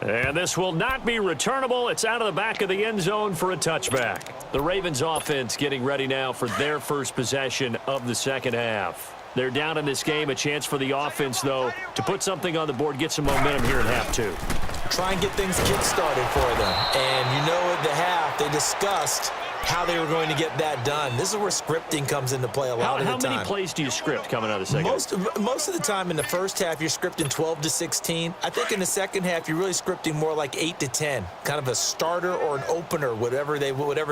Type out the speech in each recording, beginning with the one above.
And this will not be returnable. It's out of the back of the end zone for a touchback. The Ravens offense getting ready now for their first possession of the second half. They're down in this game. A chance for the offense, though, to put something on the board, get some momentum here in half two. Try and get things kick-started for them. And you know at the half, they discussed how they were going to get that done. This is where scripting comes into play a lot of the time. How many plays do you script coming out of the second half? Most of the time in the first half, you're scripting 12 to 16. I think in the second half, you're really scripting more like 8 to 10. Kind of a starter or an opener, whatever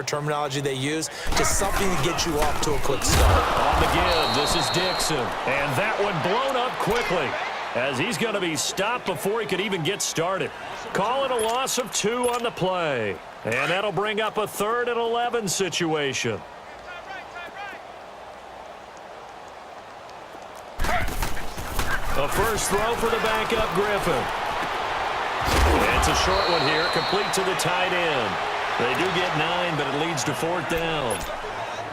terminology they use. Just something to get you off to a quick start. On the give, this is Dixon. And that one blown up quickly, as he's going to be stopped before he could even get started. Call it a loss of 2 on the play. And that'll bring up a 3rd and 11 situation. A first throw for the backup Griffin. It's a short one here, complete to the tight end. They do get 9, but it leads to 4th down.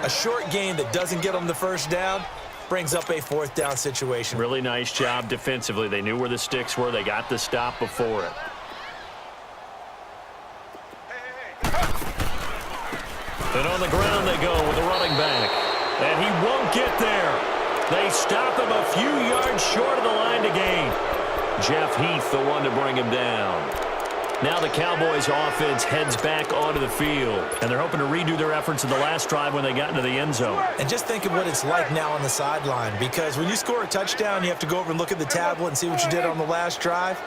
A short game that doesn't get them the first down brings up a 4th down situation. Really nice job defensively. They knew where the sticks were. They got the stop before it. And on the ground they go with the running back. And he won't get there. They stop him a few yards short of the line to gain. Jeff Heath, the one to bring him down. Now the Cowboys offense heads back onto the field. And they're hoping to redo their efforts in the last drive when they got into the end zone. And just think of what it's like now on the sideline. Because when you score a touchdown, you have to go over and look at the tablet and see what you did on the last drive.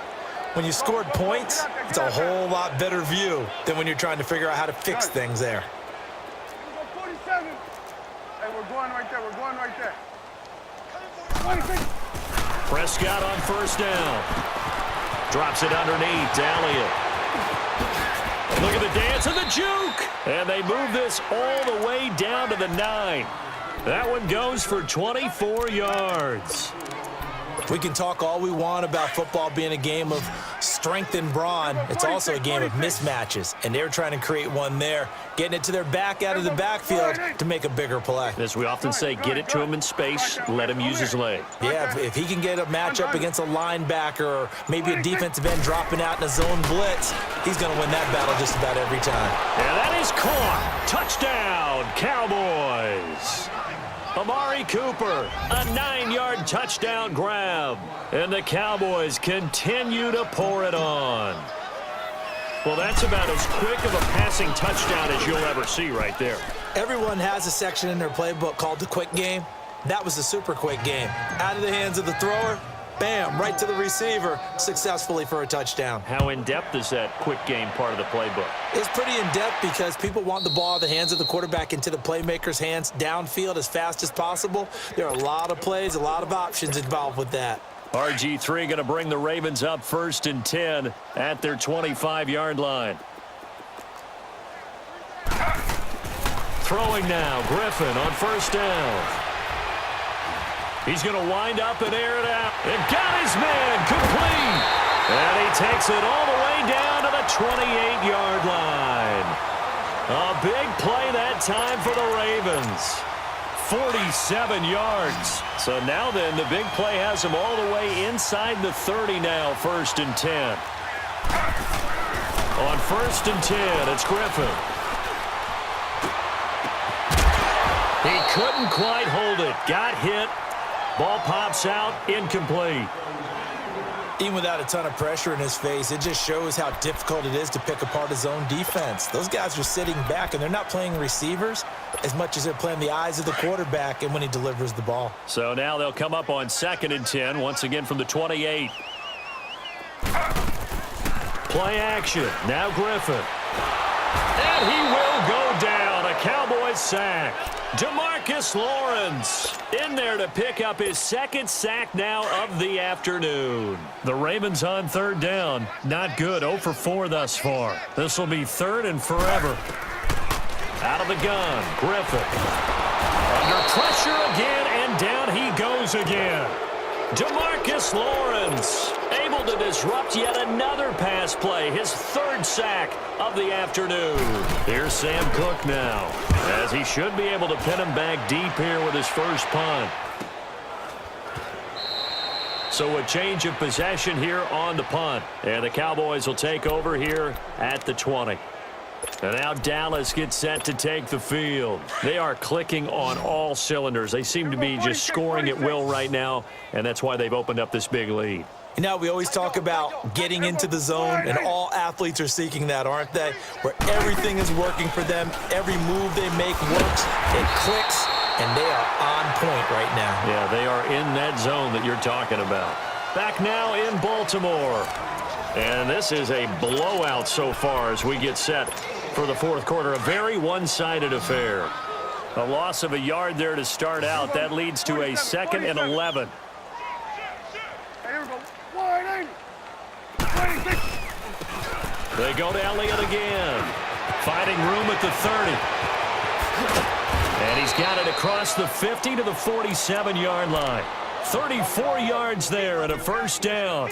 When you scored points, it's a whole lot better view than when you're trying to figure out how to fix things there. We're going right there. Prescott on first down. Drops it underneath to Elliott. Look at the dance and the juke. And they move this all the way down to the 9. That one goes for 24 yards. We can talk all we want about football being a game of strength and brawn. It's also a game of mismatches, and they're trying to create one there, getting it to their back out of the backfield to make a bigger play. As we often say, get it to him in space, let him use his leg. Yeah, if he can get a matchup against a linebacker or maybe a defensive end dropping out in a zone blitz, he's going to win that battle just about every time. And that is caught. Touchdown, Cowboys. Amari Cooper, a 9-yard touchdown grab. And the Cowboys continue to pour it on. Well, that's about as quick of a passing touchdown as you'll ever see right there. Everyone has a section in their playbook called the quick game. That was the super quick game. Out of the hands of the thrower, bam, right to the receiver, successfully for a touchdown. How in-depth is that quick game part of the playbook? It's pretty in-depth because people want the ball out of the hands of the quarterback into the playmaker's hands downfield as fast as possible. There are a lot of plays, a lot of options involved with that. RG3 going to bring the Ravens up 1st and 10 at their 25-yard line. Throwing now, Griffin on first down. He's going to wind up and air it out. And got his man complete. And he takes it all the way down to the 28-yard line. A big play that time for the Ravens. 47 yards. So now then, the big play has him all the way inside the 30 now, 1st and 10. On 1st and 10, it's Griffin. He couldn't quite hold it. Got hit. Ball pops out, incomplete. Even without a ton of pressure in his face, it just shows how difficult it is to pick apart his own defense. Those guys are sitting back, and they're not playing receivers as much as they're playing the eyes of the quarterback and when he delivers the ball. So now they'll come up on 2nd and 10, once again from the 28. Play action. Now Griffin. And he will go down. A Cowboys sack. DeMarcus Lawrence in there to pick up his 2nd sack now of the afternoon. The Ravens on 3rd down. Not good. 0 for 4 thus far. This will be 3rd and forever. Out of the gun. Griffin. Under pressure again, and down he goes again. DeMarcus Lawrence able to disrupt yet another pass play. His 3rd sack of the afternoon. Here's Sam Cook now, as he should be able to pin him back deep here with his first punt. So a change of possession here on the punt. And the Cowboys will take over here at the 20. And now Dallas gets set to take the field. They are clicking on all cylinders. They seem to be just scoring at will right now, and that's why they've opened up this big lead. You know, we always talk about getting into the zone, and all athletes are seeking that, aren't they? Where everything is working for them, every move they make works, it clicks, and they are on point right now. Yeah, they are in that zone that you're talking about. Back now in Baltimore. And this is a blowout so far as we get set for the fourth quarter. A very one-sided affair. A loss of a yard there to start out. That leads to a 2nd and 11. They go to Elliott again. Finding room at the 30. And he's got it across the 50 to the 47-yard line. 34 yards there and a first down.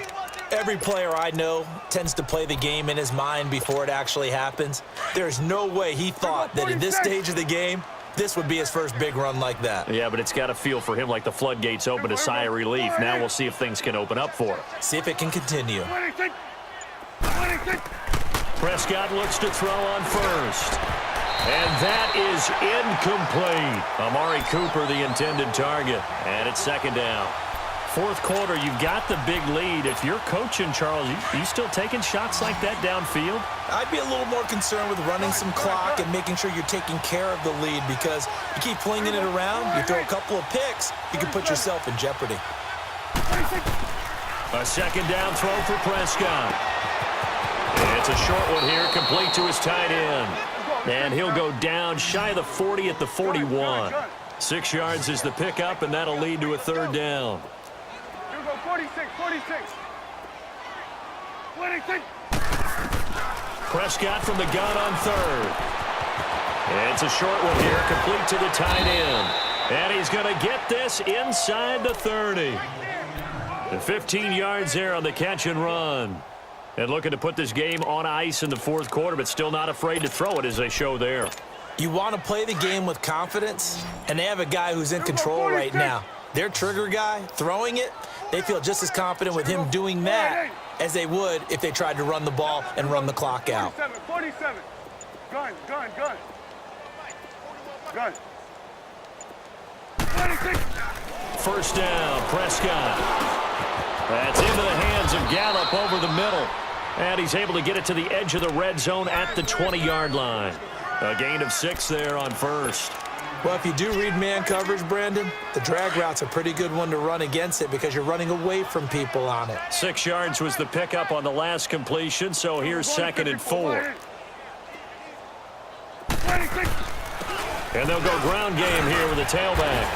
Every player I know tends to play the game in his mind before it actually happens. There's no way he thought that in this stage of the game, this would be his first big run like that. Yeah, but it's got to feel for him like the floodgates open, a sigh of relief. Now we'll see if things can open up for him. See if it can continue. Prescott looks to throw on first. And that is incomplete. Amari Cooper, the intended target. And it's 2nd down. Fourth quarter, you've got the big lead. If you're coaching, Charles, you still taking shots like that downfield? I'd be a little more concerned with running some clock and making sure you're taking care of the lead, because you keep flinging it around, you throw a couple of picks, you can put yourself in jeopardy. A 2nd down throw for Prescott. And it's a short one here, complete to his tight end. And he'll go down shy of the 40 at the 41. 6 yards is the pickup, and that'll lead to a 3rd down. 46. Prescott from the gun on 3rd. And it's a short one here, complete to the tight end. And he's going to get this inside the 30. The 15 yards there on the catch and run. And looking to put this game on ice in the fourth quarter, but still not afraid to throw it as they show there. You want to play the game with confidence, and they have a guy who's in control right now. Their trigger guy, throwing it, they feel just as confident with him doing that as they would if they tried to run the ball and run the clock out. 47. Gun. 26. First down, Prescott. That's into the hands of Gallup over the middle. And he's able to get it to the edge of the red zone at the 20-yard line. A gain of 6 there on first. Well, if you do read man coverage, Brandon, the drag route's a pretty good one to run against it because you're running away from people on it. 6 yards was the pickup on the last completion, so here's 2nd and 4. And they'll go ground game here with a tailback.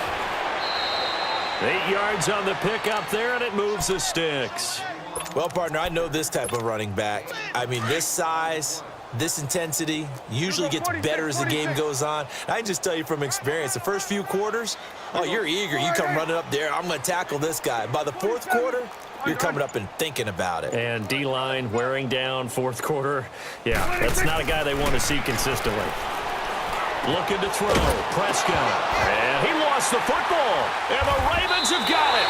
8 yards on the pickup there, and it moves the sticks. Well, partner, I know this type of running back. I mean, this size, this intensity usually gets better as the game goes on. I can just tell you from experience, the first few quarters, oh, you're eager. You come running up there, I'm going to tackle this guy. By the fourth quarter, you're coming up and thinking about it. And D-line wearing down fourth quarter. Yeah, that's not a guy they want to see consistently. Looking to throw, Prescott. And he lost the football, and the Ravens have got it.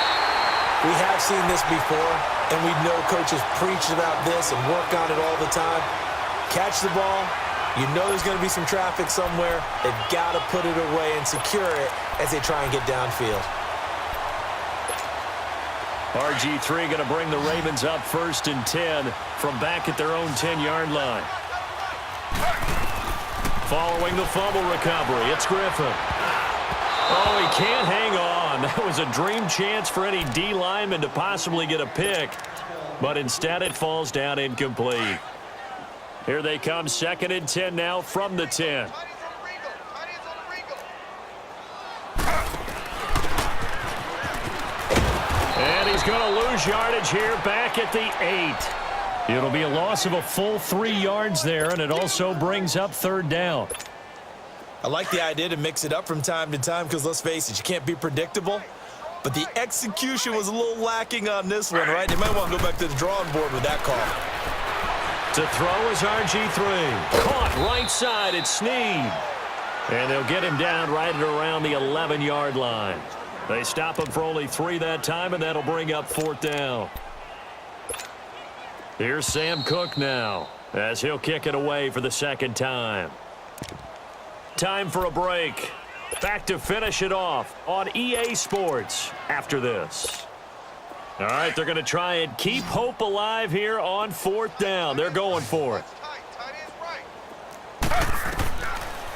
We have seen this before, and we know coaches preach about this and work on it all the time. Catch the ball. You know there's going to be some traffic somewhere. They've got to put it away and secure it as they try and get downfield. RG3 going to bring the Ravens up 1st and 10 from back at their own 10-yard line. Following the fumble recovery, it's Griffin. Oh, he can't hang on. That was a dream chance for any D lineman to possibly get a pick, but instead it falls down incomplete. Here they come, 2nd and 10 now from the 10. And he's going to lose yardage here back at the 8. It'll be a loss of a full 3 yards there, and it also brings up 3rd down. I like the idea to mix it up from time to time because, let's face it, you can't be predictable. But the execution was a little lacking on this one, right? They might want to go back to the drawing board with that call. To throw is RG3. Caught right side, it's Snead. And they'll get him down right at around the 11-yard line. They stop him for only 3 that time, and that'll bring up 4th down. Here's Sam Cook now, as he'll kick it away for the 2nd time. Time for a break. Back to finish it off on EA Sports after this. All right, they're going to try and keep hope alive here on 4th down. They're going for it.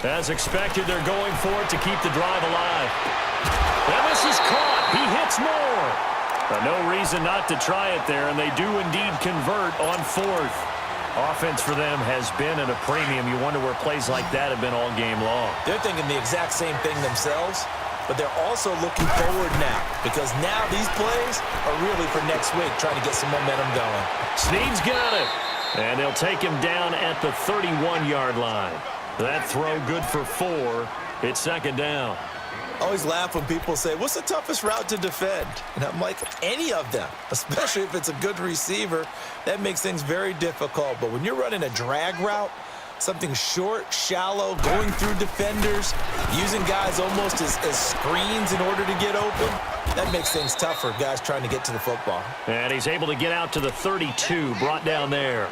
As expected, they're going for it to keep the drive alive. And this is caught. He hits more. But no reason not to try it there, and they do indeed convert on 4th. Offense for them has been at a premium. You wonder where plays like that have been all game long. They're thinking the exact same thing themselves, but they're also looking forward now, because now these plays are really for next week, trying to get some momentum going. Snead's got it, and they'll take him down at the 31-yard line. That throw good for 4. It's 2nd down. I always laugh when people say, what's the toughest route to defend? And I'm like, any of them, especially if it's a good receiver. That makes things very difficult. But when you're running a drag route, something short, shallow, going through defenders, using guys almost as screens in order to get open, that makes things tough for guys trying to get to the football. And he's able to get out to the 32, brought down there.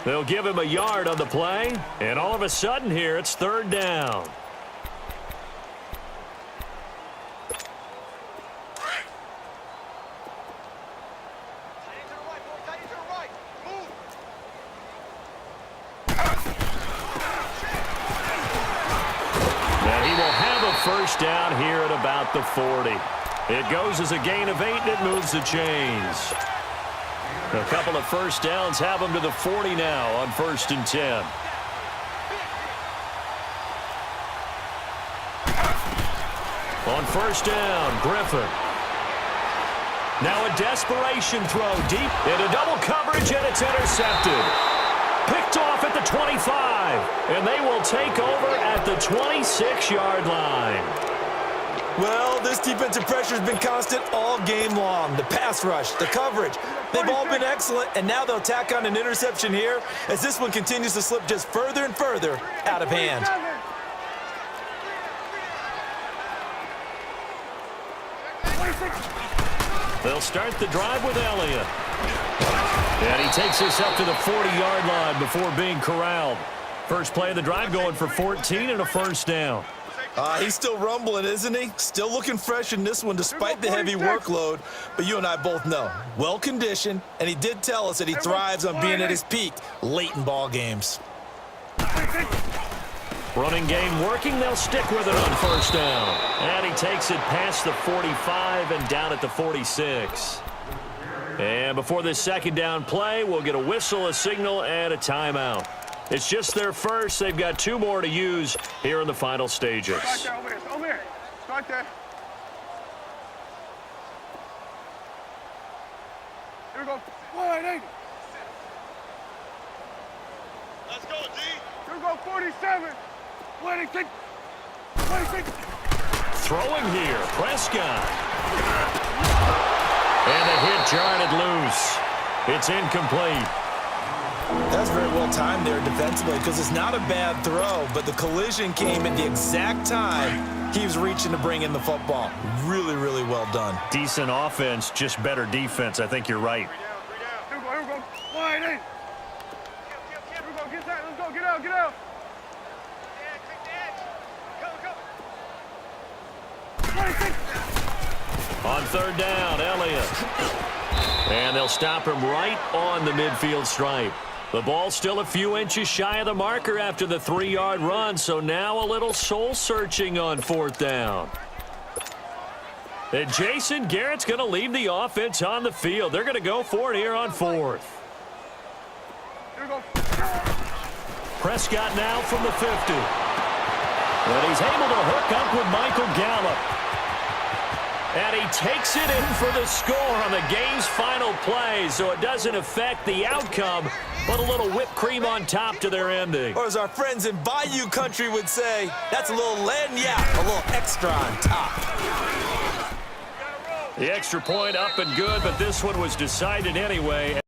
They'll give him a yard on the play, and all of a sudden here, it's 3rd down. First down here at about the 40. It goes as a gain of 8, and it moves the chains. A couple of first downs have them to the 40 now on 1st and 10. On 1st down, Griffin. Now a desperation throw deep into double coverage, and it's intercepted. Picked off at the 25, and they will take over at the 26-yard line. Well, this defensive pressure has been constant all game long. The pass rush, the coverage, they've all been excellent, and now they'll tack on an interception here as this one continues to slip just further and further out of hand. They'll start the drive with Elliott. And he takes us up to the 40-yard line before being corralled. First play of the drive going for 14 and a 1st down. He's still rumbling, isn't he? Still looking fresh in this one despite the heavy workload. But you and I both know, well-conditioned, and he did tell us that he thrives on being at his peak late in ball games. Running game working. They'll stick with it on 1st down. And he takes it past the 45 and down at the 46. And before this 2nd down play, we'll get a whistle, a signal, and a timeout. It's just their first. They've got 2 more to use here in the final stages. Start there, over here. Over here. Start there. Here we go. Wide 80. Let's go, D. Here we go, 47. 26. 26. Throwing here, Prescott. And the hit jarred it loose. It's incomplete. That's very well timed there defensively because it's not a bad throw, but the collision came at the exact time he was reaching to bring in the football. Really, really well done. Decent offense, just better defense. I think you're right. Here we go, here we go. Wide 8. Here we go, get that. Let's go, get out, get out. On 3rd down, Elliott. And they'll stop him right on the midfield stripe. The ball's still a few inches shy of the marker after the 3-yard run, so now a little soul-searching on 4th down. And Jason Garrett's going to leave the offense on the field. They're going to go for it here on 4th. Here we go. Prescott now from the 50. And he's able to hook up with Michael Gallup. And he takes it in for the score on the game's final play, so it doesn't affect the outcome, but a little whipped cream on top to their ending. Or as our friends in Bayou Country would say, that's a little lagniappe, a little extra on top. The extra point up and good, but this one was decided anyway.